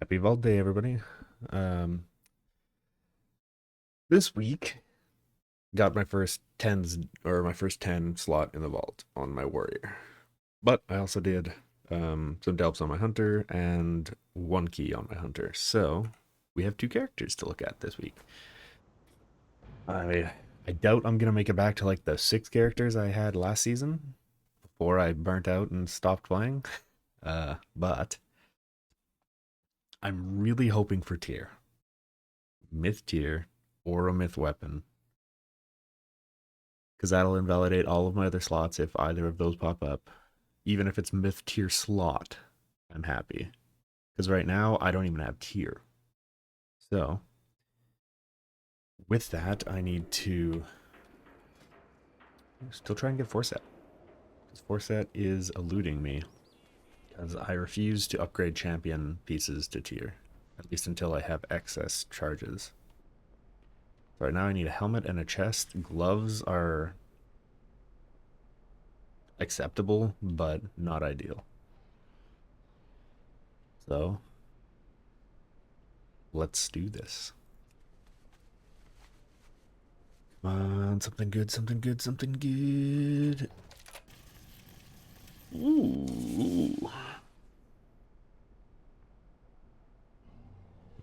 Happy Vault Day, everybody. This week got my first tens or my first 10 slot in the vault on my warrior. But I also did some delps on my hunter and one key on my hunter. So we have two characters to look at this week. I doubt I'm gonna make it back to like the 6 characters I had last season before I burnt out and stopped playing. But I'm really hoping for tier. Myth tier or a myth weapon, because that'll invalidate all of my other slots if either of those pop up. Even if it's myth tier slot, I'm happy. Because right now, I don't even have tier. So, with that, I need to still try and get Forset. Because Forset is eluding me. Because I refuse to upgrade champion pieces to tier. At least until I have excess charges. So right now I need a helmet and a chest. Gloves are acceptable, but not ideal. So, let's do this. Come on, something good, something good, something good. Ooh.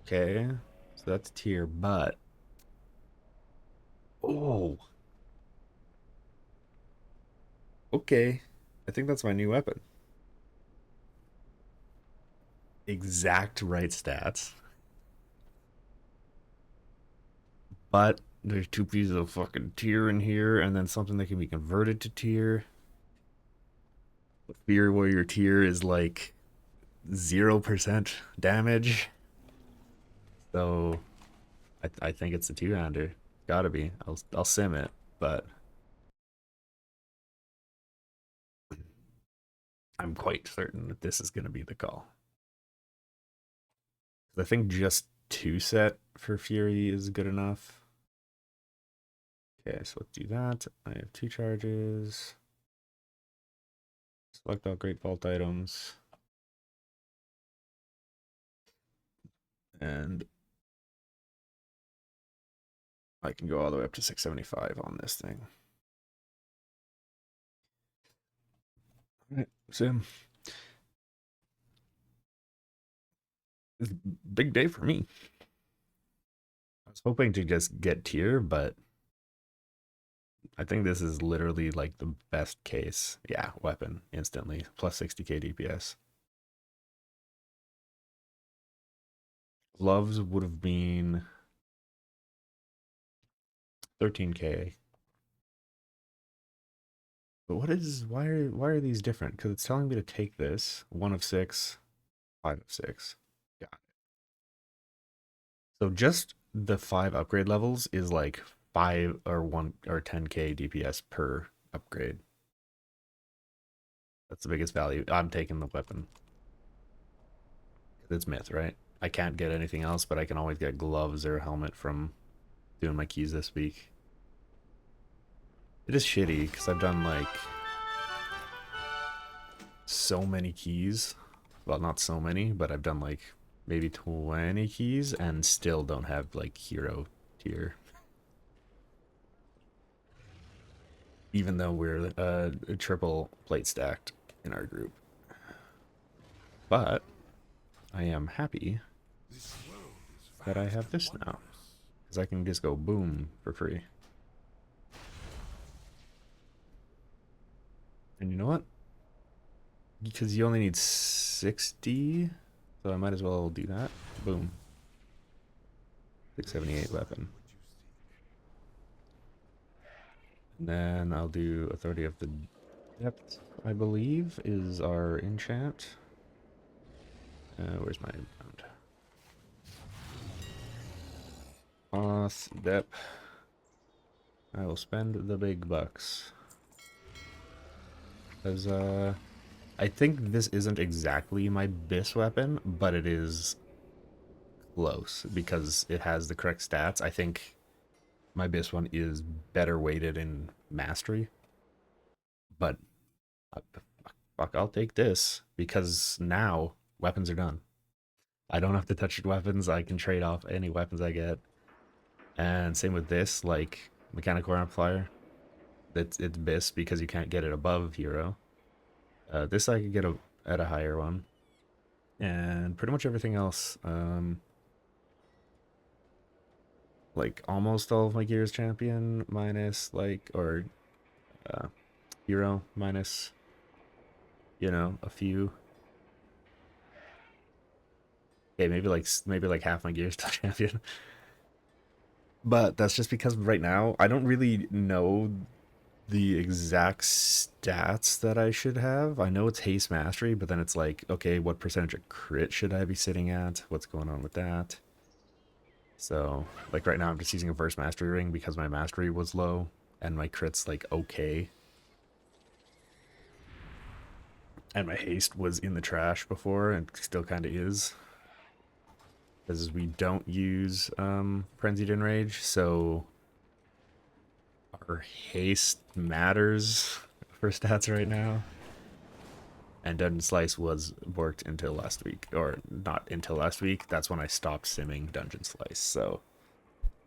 Okay, so that's tier, but oh, okay. I think that's my new weapon. Exact right stats, but there's two pieces of fucking tier in here, and then something that can be converted to tier. Fear Warrior tier is like 0% damage, so I think it's a two-hander. Gotta be. I'll sim it, but I'm quite certain that this is gonna be the call. I think just 2 set for Fury is good enough. Okay, so let's do that. I have 2 charges. Select all Great Vault items. And I can go all the way up to 675 on this thing. Alright, Sim. It's a big day for me. I was hoping to just get tier, but I think this is literally like the best case. Yeah, weapon instantly. Plus 60k DPS. Gloves would have been 13k. But why are these different? Because it's telling me to take this 1 of 6, 5 of 6. Yeah. So just the 5 upgrade levels is like 5 or 10k DPS per upgrade. That's the biggest value. I'm taking the weapon. It's myth, right? I can't get anything else, but I can always get gloves or a helmet from doing my keys this week. It is shitty because I've done like so many keys. Well, not so many, but I've done like maybe 20 keys and still don't have like hero tier. Even though we're triple plate stacked in our group. But I am happy that I have this now. Because I can just go boom for free. And you know what? Because you only need 60, so I might as well do that. Boom. 678 weapon. And then I'll do Authority of the Depth, I believe, is our enchant. Where's my round? Oth, Dep. I will spend the big bucks. Because, I think this isn't exactly my BIS weapon, but it is close because it has the correct stats. I think my BIS one is better weighted in mastery, but fuck, I'll take this because now weapons are done. I don't have to touch weapons. I can trade off any weapons I get. And same with this, like mechanical amplifier. It's BIS because you can't get it above hero. This I could get at a higher one. And pretty much everything else. Like almost all of my gears champion minus like or uh, hero minus a few. Okay, maybe like half my gears to champion. But that's just because right now I don't really know the exact stats that I should have. I know it's haste mastery, but then it's like, okay, what percentage of crit should I be sitting at? What's going on with that? So, like right now I'm just using a verse mastery ring because my mastery was low and my crit's like okay. And my haste was in the trash before and still kind of is. Because we don't use Frenzied Enrage, so our haste matters for stats right now. And Dungeon Slice was worked until last week, or not until last week. That's when I stopped simming Dungeon Slice. So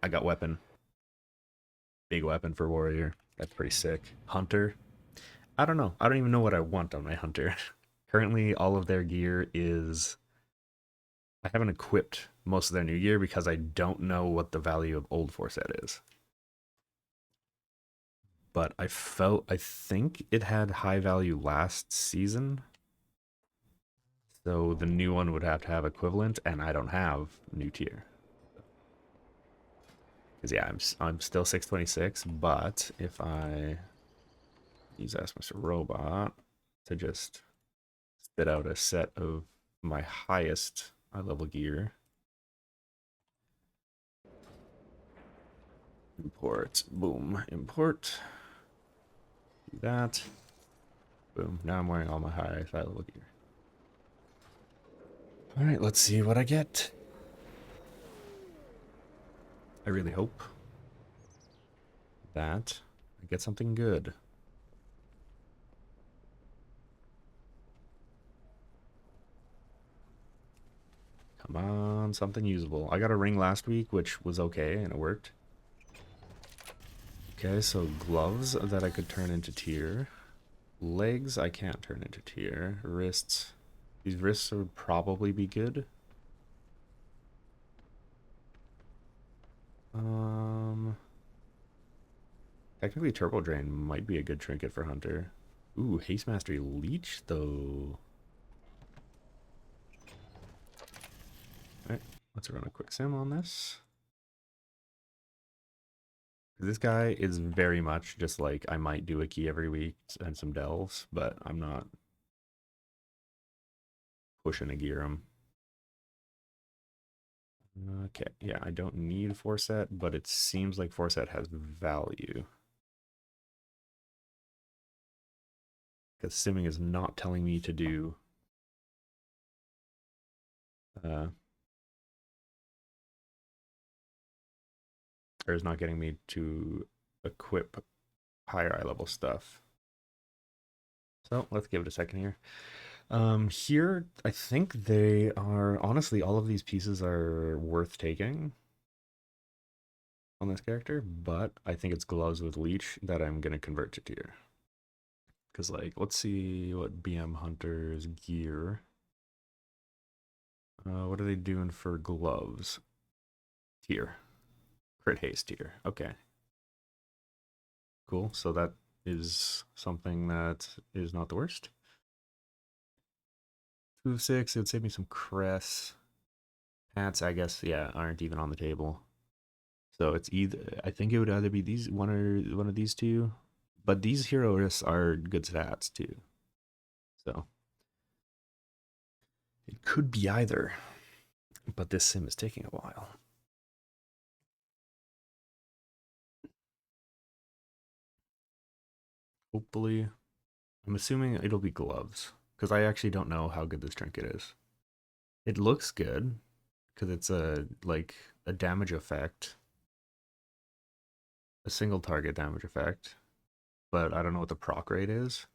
I got weapon, big weapon for warrior. That's pretty sick. Hunter, I don't know. I don't even know what I want on my hunter. Currently, all of their gear is. I haven't equipped most of their new gear because I don't know what the value of old Forset is. But I think it had high value last season. So the new one would have to have equivalent, and I don't have new tier. Because yeah, I'm still 626, but if I use Ask Mr. Robot to just spit out a set of my highest eye level gear, import, boom, import, do that, boom. Now I'm wearing all my highest eye level gear. All right, let's see what I get. I really hope that I get something good. Come on, something usable. I got a ring last week, which was okay, and it worked. Okay, so gloves that I could turn into tier. Legs I can't turn into tier. Wrists. These wrists would probably be good. Technically Turbo Drain might be a good trinket for Hunter. Ooh, Haste Mastery Leech though. Alright, let's run a quick sim on this. This guy is very much just like I might do a key every week and some delves, but I'm not pushing a gear him. Okay, yeah, I don't need Forset, but it seems like Forset has value. Because simming is not telling me to do or is not getting me to equip higher eye level stuff. So let's give it a second here. Here, I think they are, honestly, all of these pieces are worth taking on this character, but I think it's gloves with leech that I'm going to convert to tier. Because, like, let's see what BM Hunter's gear. What are they doing for gloves? Tier. Crit haste tier. Okay. Cool. So that is something that is not the worst. 2 of 6, it would save me some cress. Pants, I guess, yeah, aren't even on the table. So it's either, I think it would either be these one of these two, but these hero risks are good stats too. So it could be either, but this sim is taking a while. Hopefully, I'm assuming it'll be gloves because I actually don't know how good this trinket is. It looks good because it's a damage effect, a single target damage effect, but I don't know what the proc rate is.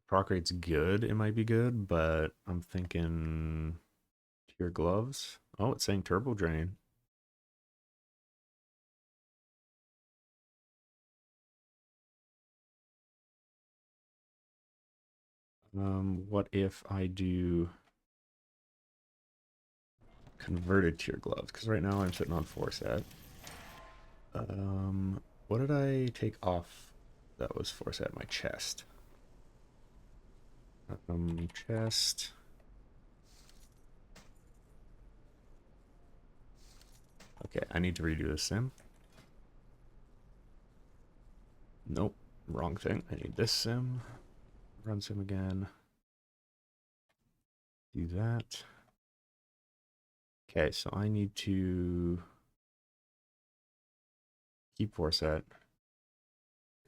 proc rate's good, it might be good, but I'm thinking tier gloves. Oh, it's saying turbo drain. What if I do converted tier gloves? Because right now I'm sitting on 4 set. What did I take off that was 4 set? My chest. Chest. Okay, I need to redo this sim. Nope, wrong thing. I need this sim. Run sim again. Do that. Okay, so I need to keep 4 set,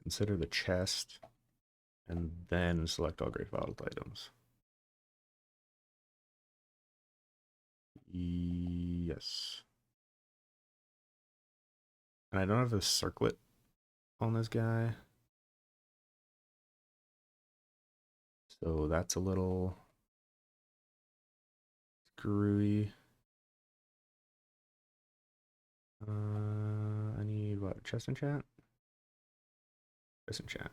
consider the chest, and then select all great bottled items. Yes. And I don't have a circlet on this guy. So that's a little screwy. I need what? Chest and chat? Chest and chat.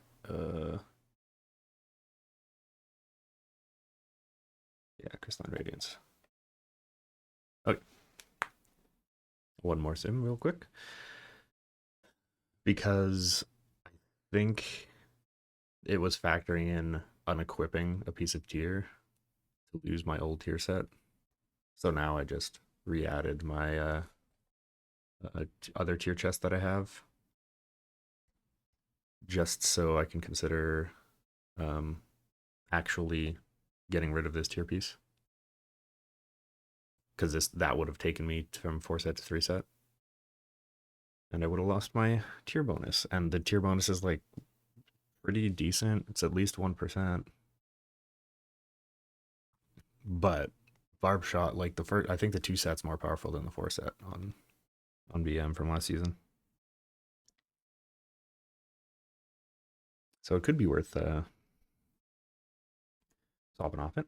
Yeah, crystalline radiance. Okay. One more sim real quick. Because I think it was factoring in unequipping a piece of tier to lose my old tier set. So now I just re-added my other tier chest that I have, just so I can consider um, actually getting rid of this tier piece, because that would have taken me from 4 set to 3 set, and I would have lost my tier bonus. And the tier bonus is like pretty decent. It's at least 1%, but barb shot, like the first, I think the 2 set's more powerful than the 4 set on BM from last season. So it could be worth swapping off it.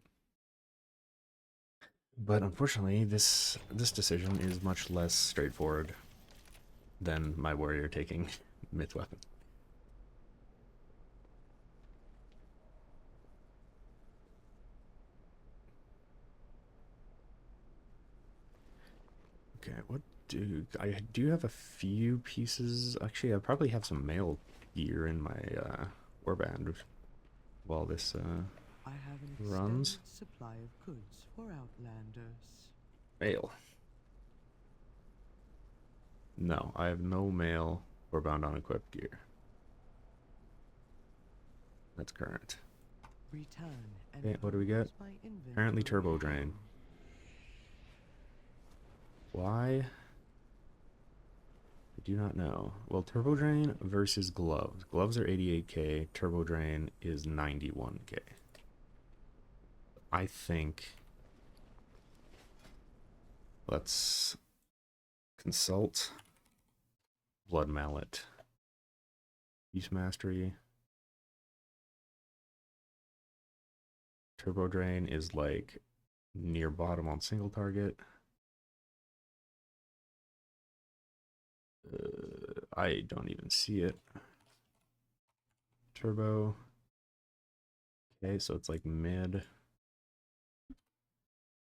But unfortunately, this decision is much less straightforward than my warrior taking myth weapon. Okay, what do I do? Have a few pieces. Actually, I probably have some mail gear in my warband while this I have an runs. extended supply of goods for outlanders. Mail. No, I have no mail or bound on equipped gear. That's current. Return and Okay, what do we get? peruse my inventory. Apparently turbo drain. Why? I do not know. Well, turbo drain versus gloves. Gloves are 88k. Turbo drain is 91k. I think let's consult blood mallet. Use mastery. Turbo drain is like near bottom on single target. I don't even see it. Turbo. Okay, so it's like mid.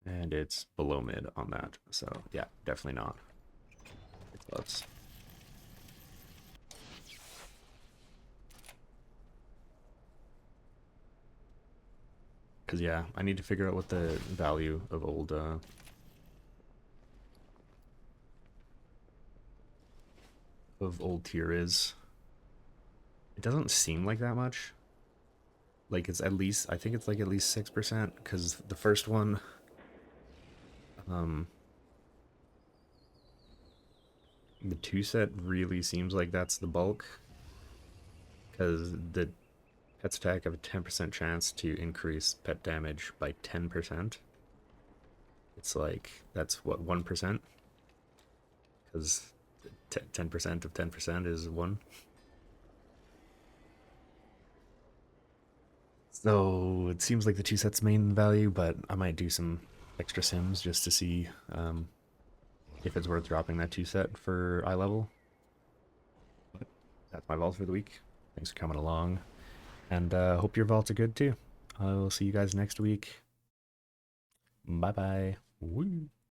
And it's below mid on that. So yeah, definitely not. It's gloves. Because yeah, I need to figure out what the value of old tier is. It doesn't seem like that much. Like it's at least, I think it's like at least 6%, because the first one, the 2 set really seems like that's the bulk, because the pets attack have a 10% chance to increase pet damage by 10%. It's like, that's what, 1%? Because 10% of 10% is 1. So it seems like the two sets main value, but I might do some extra sims just to see if it's worth dropping that two set for eye level. But that's my vault for the week. Thanks for coming along, and hope your vaults are good too. I will see you guys next week. Bye bye. Woo.